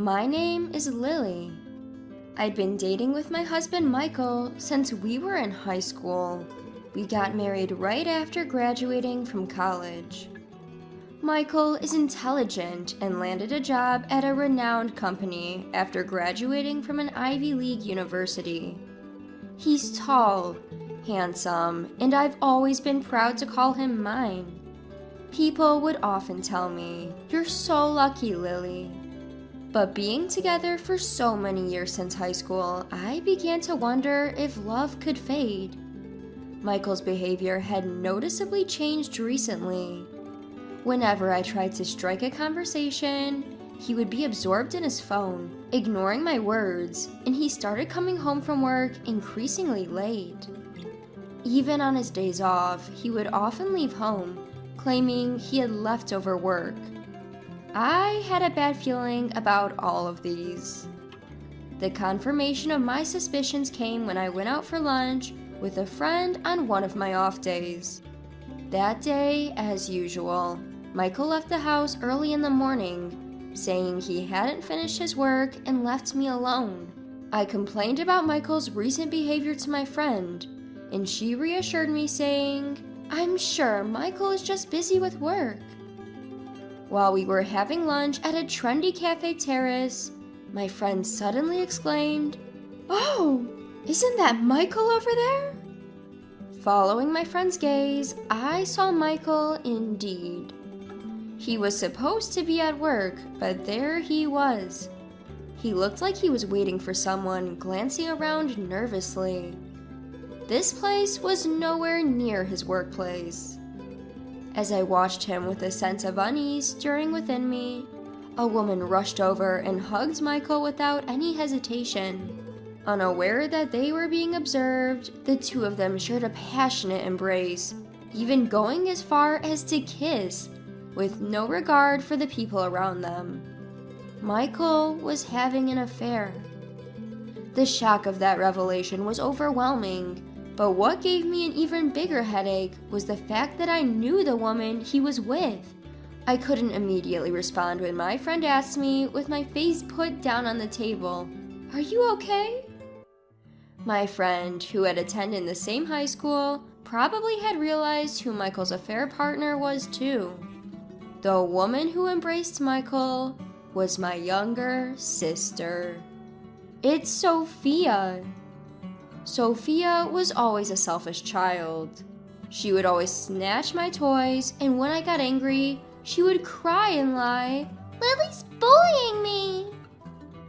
My name is Lily. I'd been dating with my husband Michael since we were in high school. We got married right after graduating from college. Michael is intelligent and landed a job at a renowned company after graduating from an Ivy League university. He's tall, handsome, and I've always been proud to call him mine. People would often tell me, "You're so lucky, Lily." But being together for so many years since high school, I began to wonder if love could fade. Michael's behavior had noticeably changed recently. Whenever I tried to strike a conversation, he would be absorbed in his phone, ignoring my words, and he started coming home from work increasingly late. Even on his days off, he would often leave home, claiming he had leftover work. I had a bad feeling about all of these. The confirmation of my suspicions came when I went out for lunch with a friend on one of my off days. That day, as usual, Michael left the house early in the morning, saying he hadn't finished his work and left me alone. I complained about Michael's recent behavior to my friend, and she reassured me saying, "I'm sure Michael is just busy with work." While we were having lunch at a trendy cafe terrace, my friend suddenly exclaimed, "Oh, isn't that Michael over there?" Following my friend's gaze, I saw Michael indeed. He was supposed to be at work, but there he was. He looked like he was waiting for someone, glancing around nervously. This place was nowhere near his workplace. As I watched him with a sense of unease stirring within me, a woman rushed over and hugged Michael without any hesitation. Unaware that they were being observed, the two of them shared a passionate embrace, even going as far as to kiss, with no regard for the people around them. Michael was having an affair. The shock of that revelation was overwhelming. But what gave me an even bigger headache was the fact that I knew the woman he was with. I couldn't immediately respond when my friend asked me, with my face put down on the table, "Are you okay?" My friend, who had attended the same high school, probably had realized who Michael's affair partner was too. The woman who embraced Michael was my younger sister. It's Sophia. Sophia was always a selfish child. She would always snatch my toys, and when I got angry, she would cry and lie, "Lily's bullying me."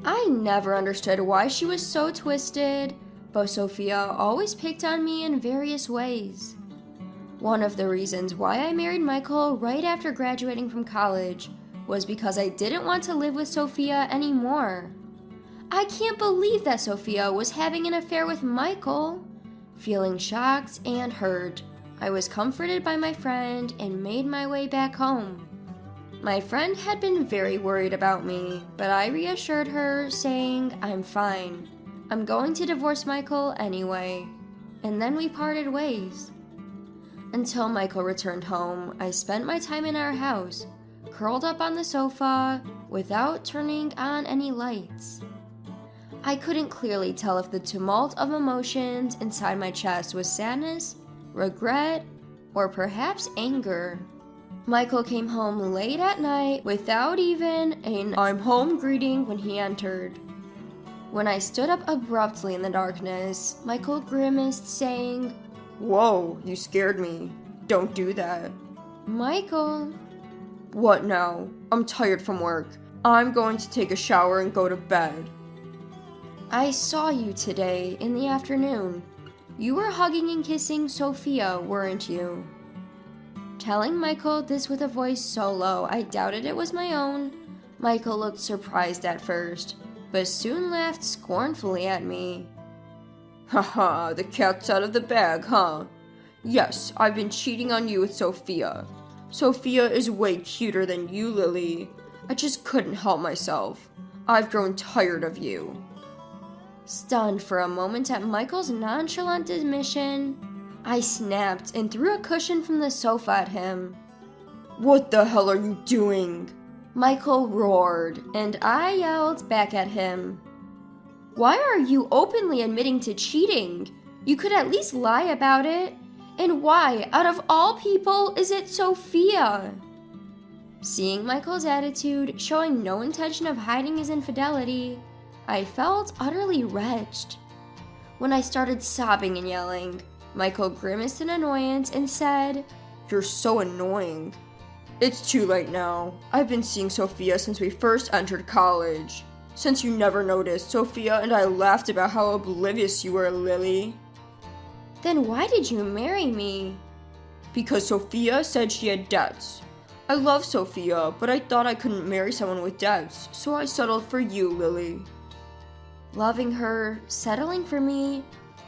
I never understood why she was so twisted, but Sophia always picked on me in various ways. One of the reasons why I married Michael right after graduating from college was because I didn't want to live with Sophia anymore. I can't believe that Sophia was having an affair with Michael. Feeling shocked and hurt, I was comforted by my friend and made my way back home. My friend had been very worried about me, but I reassured her, saying, "I'm fine. I'm going to divorce Michael anyway." And then we parted ways. Until Michael returned home, I spent my time in our house, curled up on the sofa, without turning on any lights. I couldn't clearly tell if the tumult of emotions inside my chest was sadness, regret, or perhaps anger. Michael came home late at night without even an "I'm home" greeting when he entered. When I stood up abruptly in the darkness, Michael grimaced, saying, "Whoa, you scared me. Don't do that." "Michael." "What now? I'm tired from work. I'm going to take a shower and go to bed." "I saw you today in the afternoon. You were hugging and kissing Sophia, weren't you?" Telling Michael this with a voice so low I doubted it was my own, Michael looked surprised at first, but soon laughed scornfully at me. "Haha, the cat's out of the bag, huh? Yes, I've been cheating on you with Sophia. Sophia is way cuter than you, Lily. I just couldn't help myself. I've grown tired of you." Stunned for a moment at Michael's nonchalant admission, I snapped and threw a cushion from the sofa at him. "What the hell are you doing?" Michael roared, and I yelled back at him. Why are you openly admitting to cheating? You could at least lie about it. And why, out of all people, is it Sophia? Seeing Michael's attitude, showing no intention of hiding his infidelity, I felt utterly wretched. When I started sobbing and yelling, Michael grimaced in annoyance and said, "You're so annoying. It's too late now. I've been seeing Sophia since we first entered college. Since you never noticed, Sophia and I laughed about how oblivious you were, Lily." Then why did you marry me? Because Sophia said she had debts. I love Sophia, but I thought I couldn't marry someone with debts, so I settled for you, Lily. Loving her, settling for me,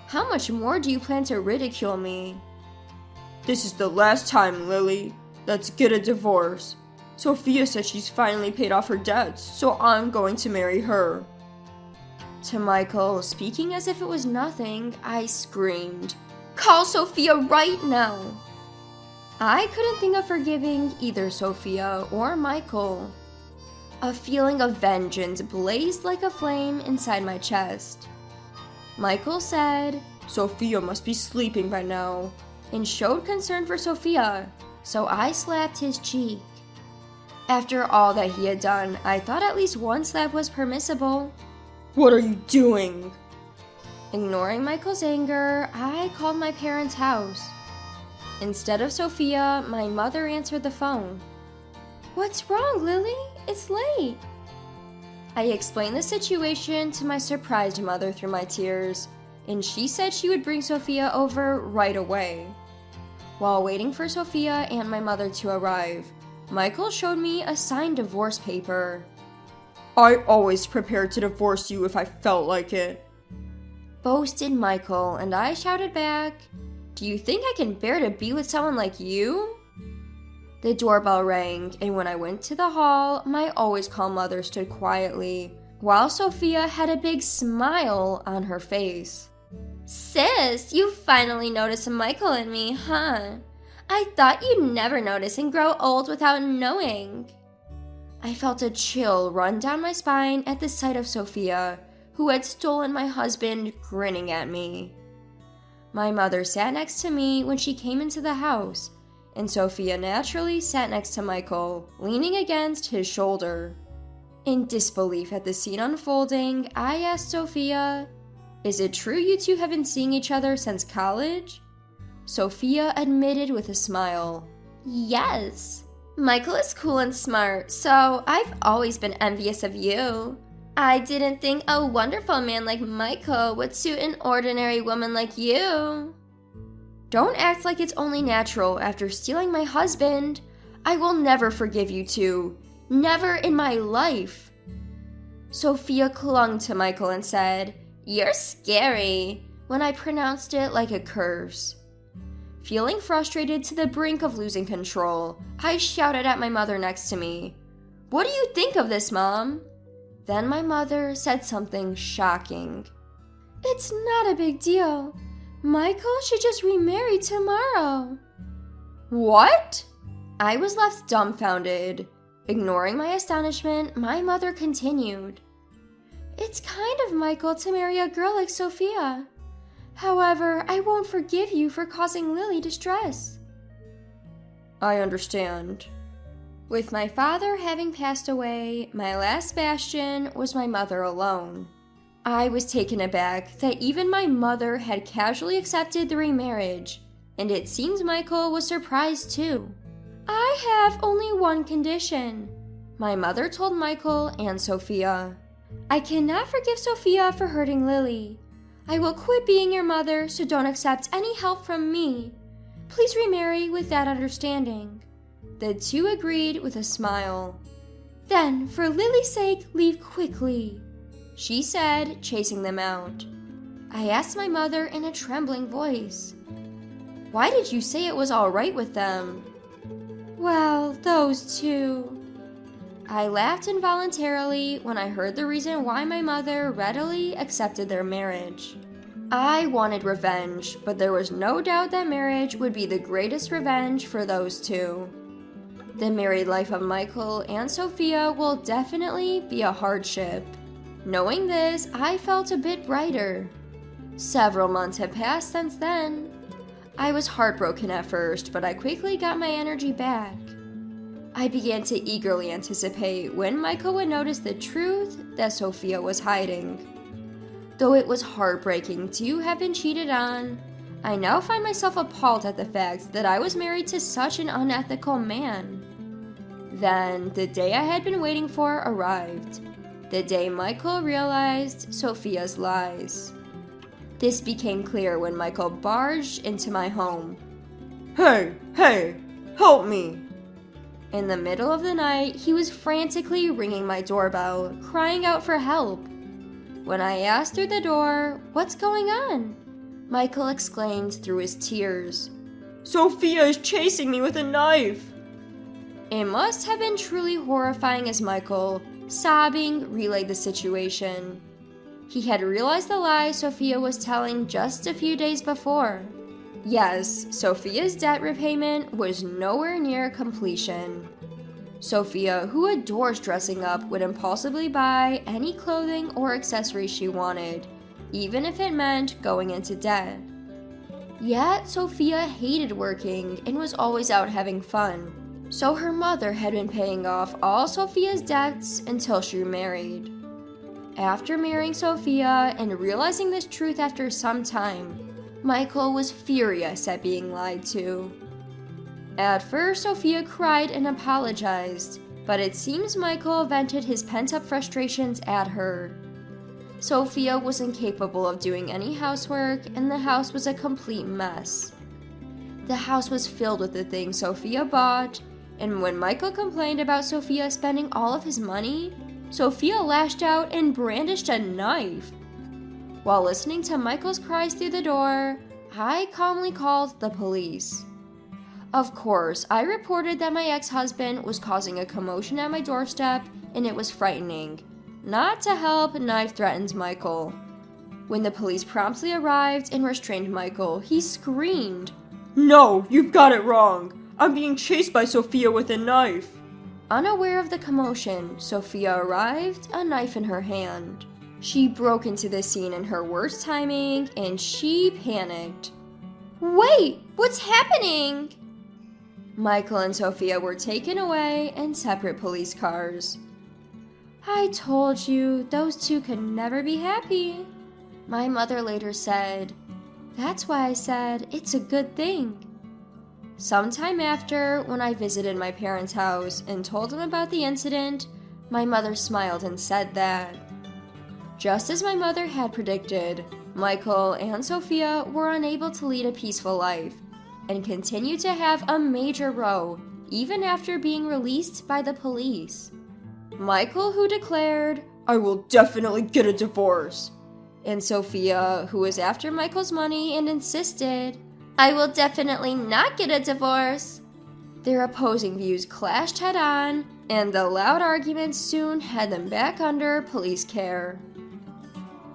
how much more do you plan to ridicule me? This is the last time, Lily. Let's get a divorce. Sophia said she's finally paid off her debts, so I'm going to marry her. To Michael, speaking as if it was nothing, I screamed, "Call Sophia right now!" I couldn't think of forgiving either Sophia or Michael. A feeling of vengeance blazed like a flame inside my chest. Michael said, "Sophia must be sleeping by now," and showed concern for Sophia, so I slapped his cheek. After all that he had done, I thought at least one slap was permissible. "What are you doing?" Ignoring Michael's anger, I called my parents' house. Instead of Sophia, my mother answered the phone. "What's wrong, Lily? It's late." I explained the situation to my surprised mother through my tears, and she said she would bring Sophia over right away. While waiting for Sophia and my mother to arrive, Michael showed me a signed divorce paper. "I always prepared to divorce you if I felt like it," boasted Michael, and I shouted back, "Do you think I can bear to be with someone like you?" The doorbell rang, and when I went to the hall, my always calm mother stood quietly, while Sophia had a big smile on her face. "Sis, you finally noticed Michael in me, huh? I thought you'd never notice and grow old without knowing." I felt a chill run down my spine at the sight of Sophia, who had stolen my husband, grinning at me. My mother sat next to me when she came into the house, and Sophia naturally sat next to Michael, leaning against his shoulder. In disbelief at the scene unfolding, I asked Sophia, "Is it true you two have been seeing each other since college?" Sophia admitted with a smile, "Yes. Michael is cool and smart, so I've always been envious of you. I didn't think a wonderful man like Michael would suit an ordinary woman like you." "Don't act like it's only natural after stealing my husband. I will never forgive you two. Never in my life." Sophia clung to Michael and said, "You're scary," when I pronounced it like a curse. Feeling frustrated to the brink of losing control, I shouted at my mother next to me, "What do you think of this, Mom?" Then my mother said something shocking. "It's not a big deal. Michael should just remarry tomorrow." "What?" I was left dumbfounded. Ignoring my astonishment, my mother continued, "It's kind of Michael to marry a girl like Sophia. However, I won't forgive you for causing Lily distress." "I understand." With my father having passed away, my last bastion was my mother alone. I was taken aback that even my mother had casually accepted the remarriage, and it seems Michael was surprised too. "I have only one condition," my mother told Michael and Sophia. "I cannot forgive Sophia for hurting Lily. I will quit being your mother, so don't accept any help from me. Please remarry with that understanding." The two agreed with a smile. "Then, for Lily's sake, leave quickly," she said, chasing them out. I asked my mother in a trembling voice, "Why did you say it was all right with them?" "Well, those two." I laughed involuntarily when I heard the reason why my mother readily accepted their marriage. I wanted revenge, but there was no doubt that marriage would be the greatest revenge for those two. The married life of Michael and Sophia will definitely be a hardship. Knowing this, I felt a bit brighter. Several months have passed since then. I was heartbroken at first, but I quickly got my energy back. I began to eagerly anticipate when Michael would notice the truth that Sophia was hiding. Though it was heartbreaking to have been cheated on, I now find myself appalled at the fact that I was married to such an unethical man. Then, the day I had been waiting for arrived. The day Michael realized Sophia's lies. This became clear when Michael barged into my home. Hey, help me! In the middle of the night, he was frantically ringing my doorbell, crying out for help. When I asked through the door, "What's going on?" Michael exclaimed through his tears, "Sophia is chasing me with a knife!" It must have been truly horrifying as Michael, sobbing, relayed the situation. He had realized the lie Sophia was telling just a few days before. Yes, Sophia's debt repayment was nowhere near completion. Sophia, who adores dressing up, would impulsively buy any clothing or accessories she wanted, even if it meant going into debt. Yet, Sophia hated working and was always out having fun, so her mother had been paying off all Sophia's debts until she remarried. After marrying Sophia and realizing this truth after some time, Michael was furious at being lied to. At first, Sophia cried and apologized, but it seems Michael vented his pent-up frustrations at her. Sophia was incapable of doing any housework, and the house was a complete mess. The house was filled with the things Sophia bought, and when Michael complained about Sophia spending all of his money, Sophia lashed out and brandished a knife. While listening to Michael's cries through the door, I calmly called the police. Of course, I reported that my ex-husband was causing a commotion at my doorstep, and it was frightening. Not to help, knife threatened Michael. When the police promptly arrived and restrained Michael, he screamed, "No, you've got it wrong! I'm being chased by Sophia with a knife!" Unaware of the commotion, Sophia arrived, a knife in her hand. She broke into the scene in her worst timing, and she panicked. "Wait, what's happening?" Michael and Sophia were taken away in separate police cars. "I told you, those two could never be happy," my mother later said. "That's why I said it's a good thing." Sometime after, when I visited my parents' house and told them about the incident, my mother smiled and said that, just as my mother had predicted, Michael and Sophia were unable to lead a peaceful life and continued to have a major row even after being released by the police. Michael, who declared, "I will definitely get a divorce," and Sophia, who was after Michael's money and insisted, "I will definitely not get a divorce." Their opposing views clashed head-on, and the loud arguments soon had them back under police care.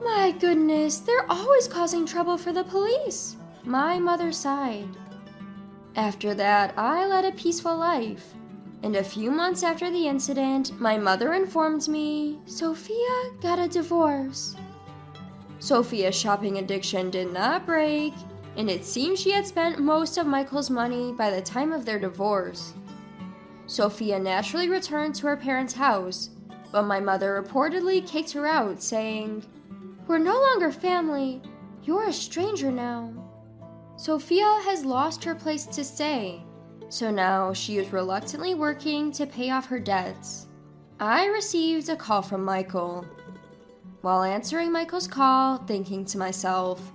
"My goodness, they're always causing trouble for the police," my mother sighed. After that, I led a peaceful life, and a few months after the incident, my mother informed me Sophia got a divorce. Sophia's shopping addiction did not break, and it seems she had spent most of Michael's money by the time of their divorce. Sophia naturally returned to her parents' house, but my mother reportedly kicked her out, saying, "We're no longer family. You're a stranger now." Sophia has lost her place to stay, so now she is reluctantly working to pay off her debts. I received a call from Michael. While answering Michael's call, thinking to myself,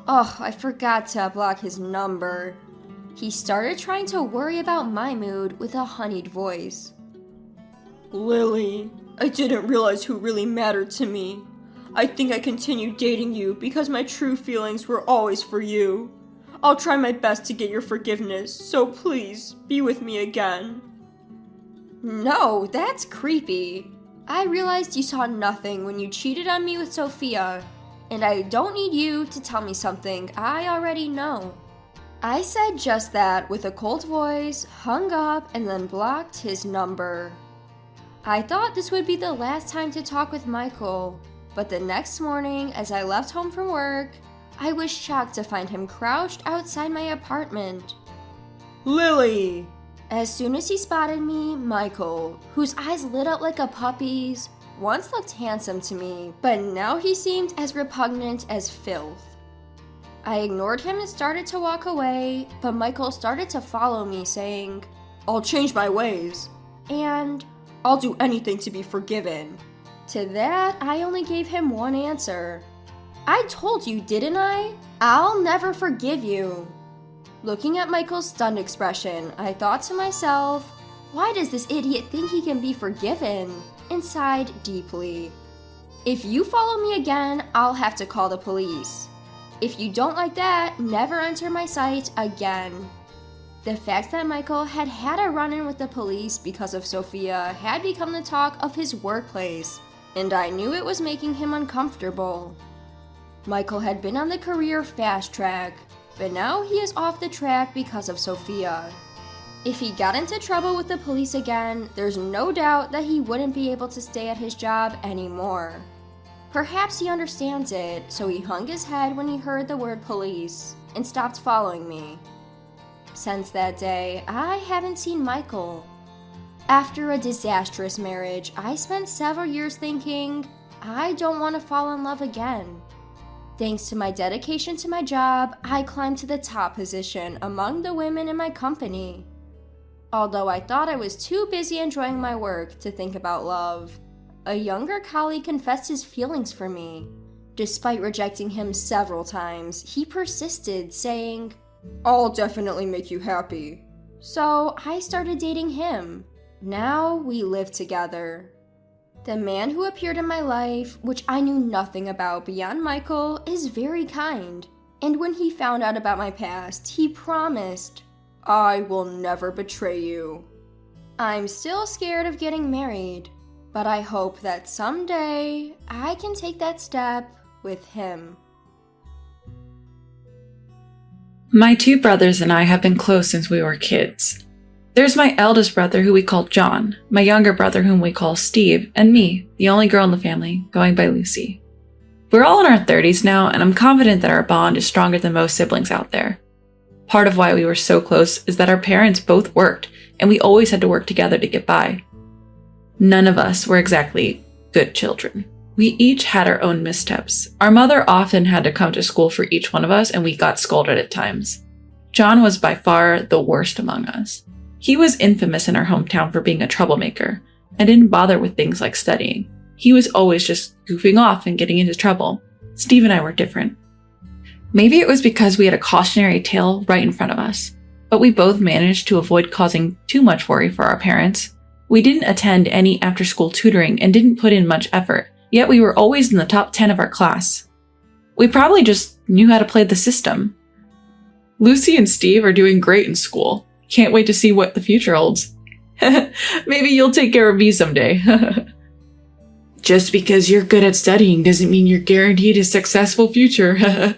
"Oh, I forgot to block his number," he started trying to worry about my mood with a honeyed voice. "Lily, I didn't realize who really mattered to me. I think I continued dating you because my true feelings were always for you. I'll try my best to get your forgiveness, so please, be with me again." No, that's creepy. I realized you saw nothing when you cheated on me with Sophia, and I don't need you to tell me something I already know. I said just that with a cold voice, hung up, and then blocked his number. I thought this would be the last time to talk with Michael, but the next morning, as I left home from work, I was shocked to find him crouched outside my apartment. Lily! As soon as he spotted me, Michael, whose eyes lit up like a puppy's, once looked handsome to me, but now he seemed as repugnant as filth. I ignored him and started to walk away, but Michael started to follow me, saying, "I'll change my ways," and "I'll do anything to be forgiven." To that, I only gave him one answer. "I told you, didn't I? I'll never forgive you." Looking at Michael's stunned expression, I thought to myself, why does this idiot think he can be forgiven? And sighed deeply. If you follow me again, I'll have to call the police. If you don't like that, never enter my sight again. The fact that Michael had had a run-in with the police because of Sophia had become the talk of his workplace, and I knew it was making him uncomfortable. Michael had been on the career fast track, but now he is off the track because of Sophia. If he got into trouble with the police again, there's no doubt that he wouldn't be able to stay at his job anymore. Perhaps he understands it, so he hung his head when he heard the word police and stopped following me. Since that day, I haven't seen Michael. After a disastrous marriage, I spent several years thinking, I don't want to fall in love again. Thanks to my dedication to my job, I climbed to the top position among the women in my company. Although I thought I was too busy enjoying my work to think about love, a younger colleague confessed his feelings for me. Despite rejecting him several times, he persisted, saying, "I'll definitely make you happy." So I started dating him. Now we live together. The man who appeared in my life, which I knew nothing about beyond Michael, is very kind. And when he found out about my past, he promised, "I will never betray you." I'm still scared of getting married, but I hope that someday I can take that step with him. My two brothers and I have been close since we were kids. There's my eldest brother who we call John, my younger brother whom we call Steve, and me, the only girl in the family, going by Lucy. We're all in our 30s now, and I'm confident that our bond is stronger than most siblings out there. Part of why we were so close is that our parents both worked, and we always had to work together to get by. None of us were exactly good children. We each had our own missteps. Our mother often had to come to school for each one of us, and we got scolded at times. John was by far the worst among us. He was infamous in our hometown for being a troublemaker, and didn't bother with things like studying. He was always just goofing off and getting into trouble. Steve and I were different. Maybe it was because we had a cautionary tale right in front of us, but we both managed to avoid causing too much worry for our parents. We didn't attend any after-school tutoring and didn't put in much effort, yet we were always in the top 10 of our class. We probably just knew how to play the system. Lucy and Steve are doing great in school. Can't wait to see what the future holds. Maybe you'll take care of me someday. Just because you're good at studying doesn't mean you're guaranteed a successful future.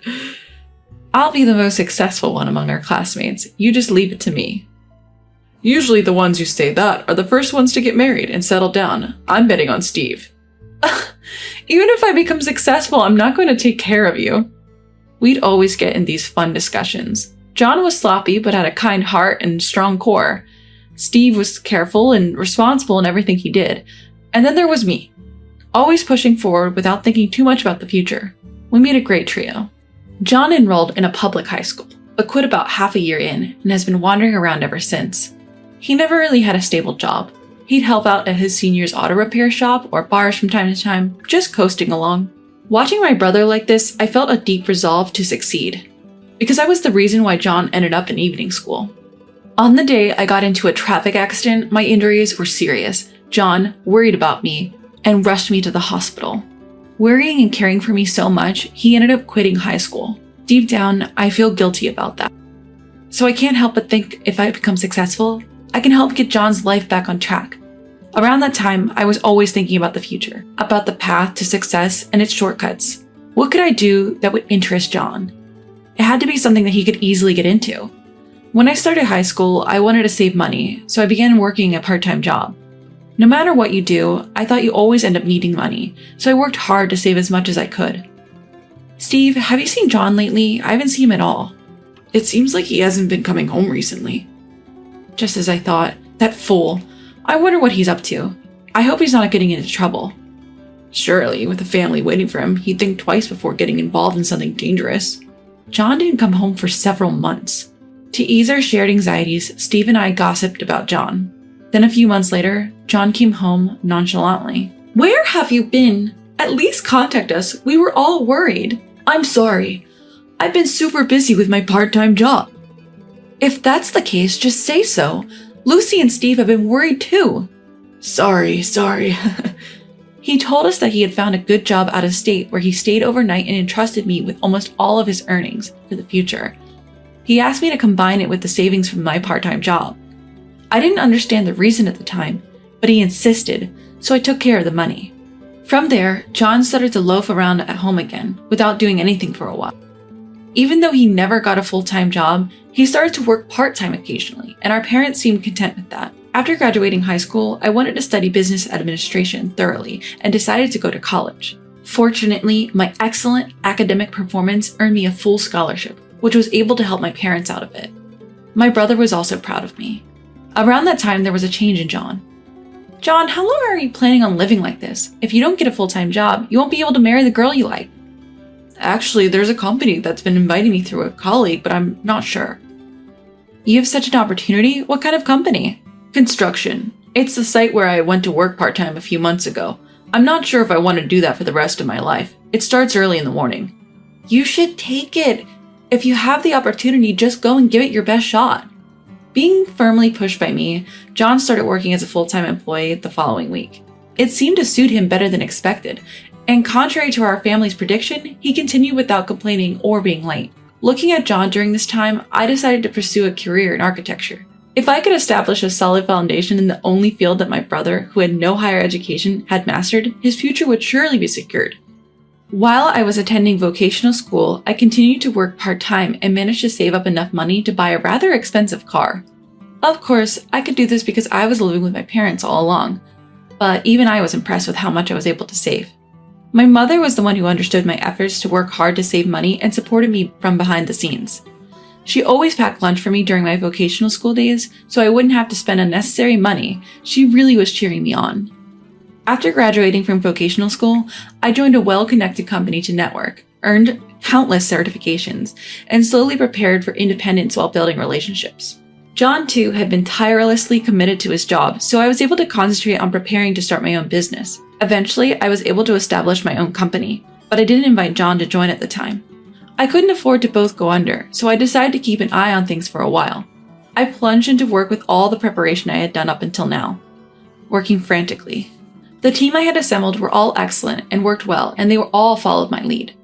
I'll be the most successful one among our classmates. You just leave it to me. Usually the ones who say that are the first ones to get married and settle down. I'm betting on Steve. Even if I become successful, I'm not going to take care of you. We'd always get in these fun discussions. John was sloppy but had a kind heart and strong core. Steve was careful and responsible in everything he did. And then there was me, always pushing forward without thinking too much about the future. We made a great trio. John enrolled in a public high school, but quit about half a year in and has been wandering around ever since. He never really had a stable job. He'd help out at his senior's auto repair shop or bars from time to time, just coasting along. Watching my brother like this, I felt a deep resolve to succeed, because I was the reason why John ended up in evening school. On the day I got into a traffic accident, my injuries were serious. John worried about me and rushed me to the hospital. Worrying and caring for me so much, he ended up quitting high school. Deep down, I feel guilty about that. So I can't help but think if I become successful, I can help get John's life back on track. Around that time, I was always thinking about the future, about the path to success and its shortcuts. What could I do that would interest John? It had to be something that he could easily get into. When I started high school, I wanted to save money, so I began working a part-time job. No matter what you do, I thought you always end up needing money, so I worked hard to save as much as I could. Steve, have you seen John lately? I haven't seen him at all. It seems like he hasn't been coming home recently. Just as I thought. That fool. I wonder what he's up to. I hope he's not getting into trouble. Surely, with a family waiting for him, he'd think twice before getting involved in something dangerous. John didn't come home for several months. To ease our shared anxieties, Steve and I gossiped about John. Then a few months later, John came home nonchalantly. Where have you been? At least contact us. We were all worried. I'm sorry. I've been super busy with my part-time job. If that's the case, just say so. Lucy and Steve have been worried too. Sorry. He told us that he had found a good job out of state where he stayed overnight and entrusted me with almost all of his earnings for the future. He asked me to combine it with the savings from my part-time job. I didn't understand the reason at the time, but he insisted, so I took care of the money. From there, John started to loaf around at home again without doing anything for a while. Even though he never got a full-time job, he started to work part-time occasionally, and our parents seemed content with that. After graduating high school, I wanted to study business administration thoroughly and decided to go to college. Fortunately, my excellent academic performance earned me a full scholarship, which was able to help my parents out of it. My brother was also proud of me. Around that time, there was a change in John. John, how long are you planning on living like this? If you don't get a full-time job, you won't be able to marry the girl you like. Actually, there's a company that's been inviting me through a colleague, but I'm not sure. You have such an opportunity? What kind of company? Construction. It's the site where I went to work part-time a few months ago. I'm not sure if I want to do that for the rest of my life. It starts early in the morning. You should take it. If you have the opportunity, just go and give it your best shot. Being firmly pushed by me, John started working as a full-time employee the following week. It seemed to suit him better than expected, and contrary to our family's prediction, he continued without complaining or being late. Looking at John during this time, I decided to pursue a career in architecture. If I could establish a solid foundation in the only field that my brother, who had no higher education, had mastered, his future would surely be secured. While I was attending vocational school, I continued to work part-time and managed to save up enough money to buy a rather expensive car. Of course, I could do this because I was living with my parents all along, but even I was impressed with how much I was able to save. My mother was the one who understood my efforts to work hard to save money and supported me from behind the scenes. She always packed lunch for me during my vocational school days, so I wouldn't have to spend unnecessary money. She really was cheering me on. After graduating from vocational school, I joined a well-connected company to network, earned countless certifications, and slowly prepared for independence while building relationships. John, too, had been tirelessly committed to his job, so I was able to concentrate on preparing to start my own business. Eventually, I was able to establish my own company, but I didn't invite John to join at the time. I couldn't afford to both go under, so I decided to keep an eye on things for a while. I plunged into work with all the preparation I had done up until now, working frantically. The team I had assembled were all excellent and worked well, and they were all followed my lead.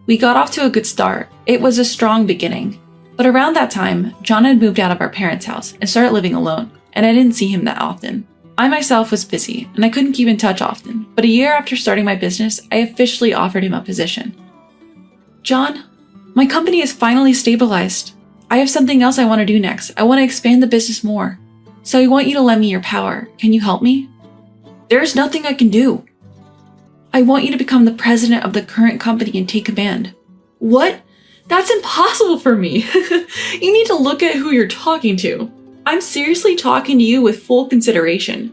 We got off to a good start. It was a strong beginning. But around that time, John had moved out of our parents' house and started living alone, and I didn't see him that often. I myself was busy, and I couldn't keep in touch often, but a year after starting my business, I officially offered him a position. John, my company is finally stabilized. I have something else I want to do next. I want to expand the business more. So I want you to lend me your power. Can you help me? There's nothing I can do. I want you to become the president of the current company and take command. What? That's impossible for me. You need to look at who you're talking to. I'm seriously talking to you with full consideration.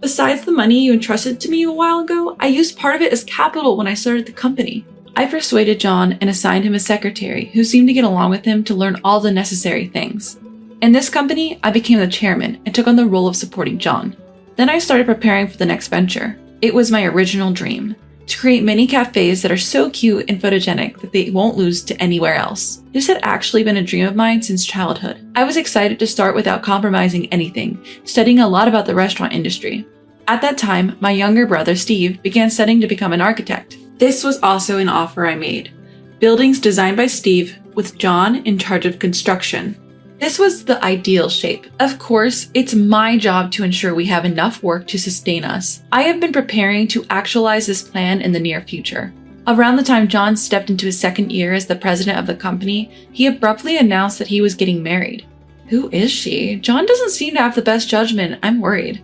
Besides the money you entrusted to me a while ago, I used part of it as capital when I started the company. I persuaded John and assigned him a secretary who seemed to get along with him to learn all the necessary things. In this company, I became the chairman and took on the role of supporting John. Then I started preparing for the next venture. It was my original dream, to create mini cafes that are so cute and photogenic that they won't lose to anywhere else. This had actually been a dream of mine since childhood. I was excited to start without compromising anything, studying a lot about the restaurant industry. At that time, my younger brother Steve began studying to become an architect. This was also an offer I made. Buildings designed by Steve, with John in charge of construction. This was the ideal shape. Of course, it's my job to ensure we have enough work to sustain us. I have been preparing to actualize this plan in the near future. Around the time John stepped into his second year as the president of the company, he abruptly announced that he was getting married. Who is she? John doesn't seem to have the best judgment. I'm worried.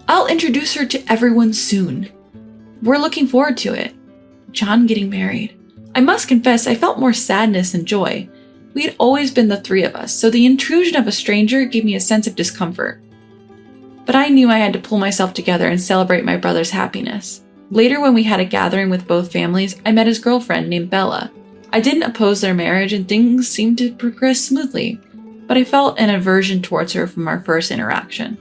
I'll introduce her to everyone soon. We're looking forward to it. John getting married. I must confess, I felt more sadness than joy. We had always been the three of us, so the intrusion of a stranger gave me a sense of discomfort. But I knew I had to pull myself together and celebrate my brother's happiness. Later, when we had a gathering with both families, I met his girlfriend named Bella. I didn't oppose their marriage and things seemed to progress smoothly, but I felt an aversion towards her from our first interaction.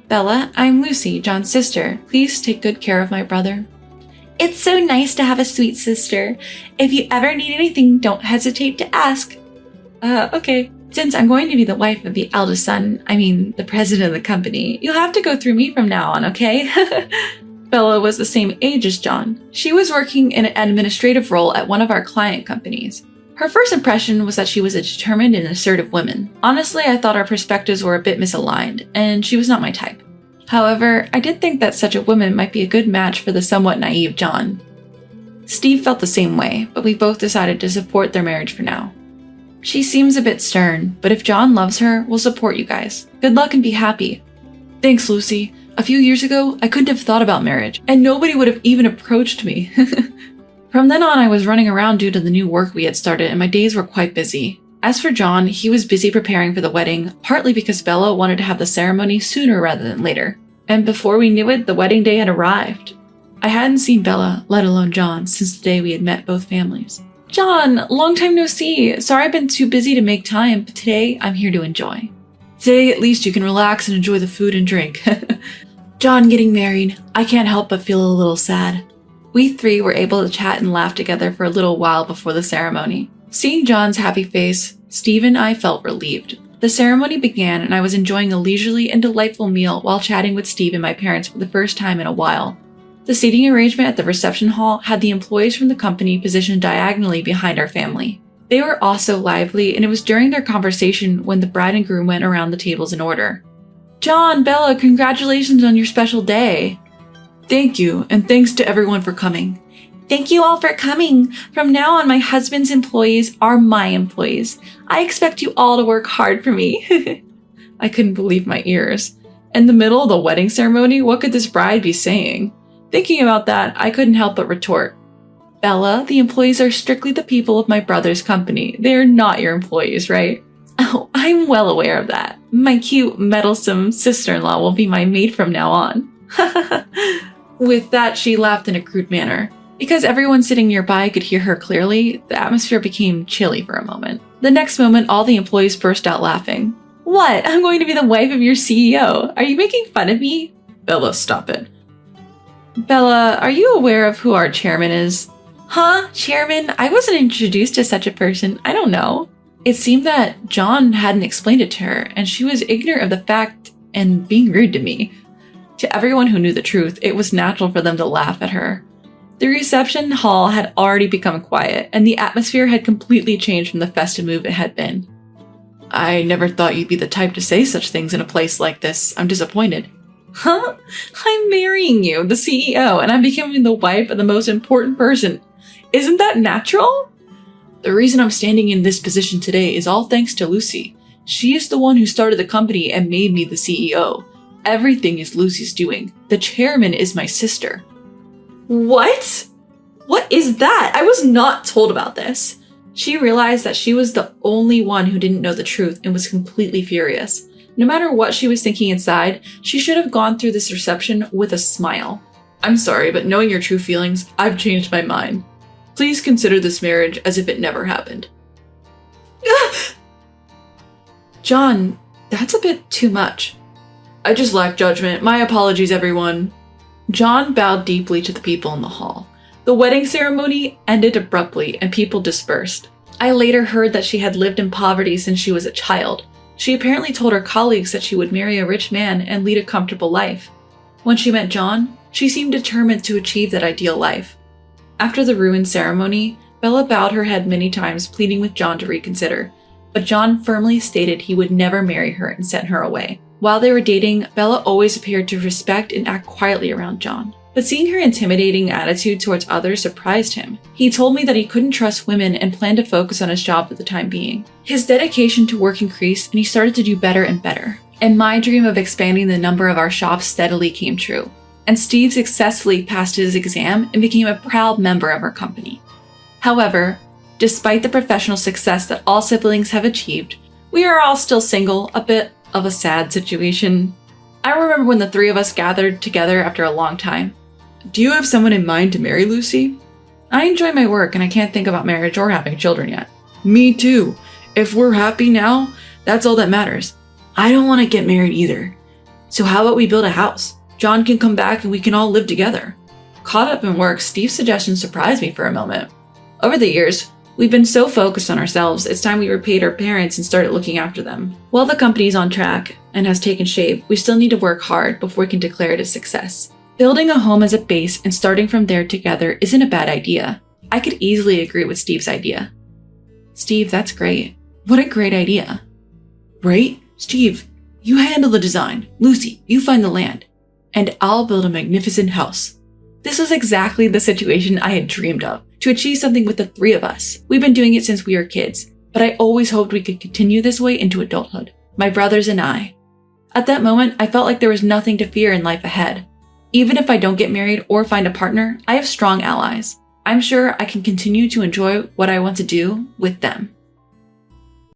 Bella, I'm Lucy, John's sister. Please take good care of my brother. It's so nice to have a sweet sister. If you ever need anything, don't hesitate to ask. Okay. Since I'm going to be the wife of the eldest son, the president of the company, you'll have to go through me from now on, okay? Bella was the same age as John. She was working in an administrative role at one of our client companies. Her first impression was that she was a determined and assertive woman. Honestly, I thought our perspectives were a bit misaligned, and she was not my type. However, I did think that such a woman might be a good match for the somewhat naive John. Steve felt the same way, but we both decided to support their marriage for now. She seems a bit stern, but if John loves her, we'll support you guys. Good luck and be happy. Thanks, Lucy. A few years ago, I couldn't have thought about marriage, and nobody would have even approached me. From then on, I was running around due to the new work we had started, and my days were quite busy. As for John, he was busy preparing for the wedding, partly because Bella wanted to have the ceremony sooner rather than later. And before we knew it, the wedding day had arrived. I hadn't seen Bella, let alone John, since the day we had met both families. John, long time no see. Sorry I've been too busy to make time, but today I'm here to enjoy. Today, at least you can relax and enjoy the food and drink. John getting married. I can't help but feel a little sad. We three were able to chat and laugh together for a little while before the ceremony. Seeing John's happy face, Steve and I felt relieved. The ceremony began and I was enjoying a leisurely and delightful meal while chatting with Steve and my parents for the first time in a while. The seating arrangement at the reception hall had the employees from the company positioned diagonally behind our family. They were also lively, and it was during their conversation when the bride and groom went around the tables in order. John, Bella, congratulations on your special day. Thank you, and thanks to everyone for coming. Thank you all for coming. From now on, my husband's employees are my employees. I expect you all to work hard for me. I couldn't believe my ears. In the middle of the wedding ceremony, what could this bride be saying? Thinking about that, I couldn't help but retort. Bella, the employees are strictly the people of my brother's company. They are not your employees, right? Oh, I'm well aware of that. My cute, meddlesome sister-in-law will be my maid from now on. With that, she laughed in a crude manner. Because everyone sitting nearby could hear her clearly, the atmosphere became chilly for a moment. The next moment, all the employees burst out laughing. What? I'm going to be the wife of your CEO. Are you making fun of me? Bella, stop it. Bella, are you aware of who our chairman is? Huh? Chairman? I wasn't introduced to such a person. I don't know. It seemed that John hadn't explained it to her, and she was ignorant of the fact and being rude to me. To everyone who knew the truth, it was natural for them to laugh at her. The reception hall had already become quiet, and the atmosphere had completely changed from the festive mood it had been. I never thought you'd be the type to say such things in a place like this. I'm disappointed. Huh? I'm marrying you, the CEO, and I'm becoming the wife of the most important person. Isn't that natural? The reason I'm standing in this position today is all thanks to Lucy. She is the one who started the company and made me the CEO. Everything is Lucy's doing. The chairman is my sister. What? What is that? I was not told about this. She realized that she was the only one who didn't know the truth and was completely furious. No matter what she was thinking inside, she should have gone through this reception with a smile. I'm sorry, but knowing your true feelings, I've changed my mind. Please consider this marriage as if it never happened. John, that's a bit too much. I just lack judgment. My apologies, everyone. John bowed deeply to the people in the hall. The wedding ceremony ended abruptly and people dispersed. I later heard that she had lived in poverty since she was a child. She apparently told her colleagues that she would marry a rich man and lead a comfortable life. When she met John, she seemed determined to achieve that ideal life. After the ruined ceremony, Bella bowed her head many times, pleading with John to reconsider. But John firmly stated he would never marry her and sent her away. While they were dating, Bella always appeared to respect and act quietly around John. but seeing her intimidating attitude towards others surprised him. He told me that he couldn't trust women and planned to focus on his job for the time being. His dedication to work increased and he started to do better and better. And my dream of expanding the number of our shops steadily came true. And Steve successfully passed his exam and became a proud member of our company. However, despite the professional success that all siblings have achieved, we are all still single, a bit of a sad situation. I remember when the three of us gathered together after a long time. Do you have someone in mind to marry, Lucy? I enjoy my work and I can't think about marriage or having children yet. Me too. If we're happy now, that's all that matters. I don't want to get married either. So how about we build a house? John can come back and we can all live together. Caught up in work, Steve's suggestion surprised me for a moment. Over the years, we've been so focused on ourselves, it's time we repaid our parents and started looking after them. While the company's on track and has taken shape, we still need to work hard before we can declare it a success. Building a home as a base and starting from there together isn't a bad idea. I could easily agree with Steve's idea. Steve, that's great. What a great idea. Right? Steve, you handle the design. Lucy, you find the land. And I'll build a magnificent house. This was exactly the situation I had dreamed of, to achieve something with the three of us. We've been doing it since we were kids, but I always hoped we could continue this way into adulthood. My brothers and I. At that moment, I felt like there was nothing to fear in life ahead. Even if I don't get married or find a partner, I have strong allies. I'm sure I can continue to enjoy what I want to do with them.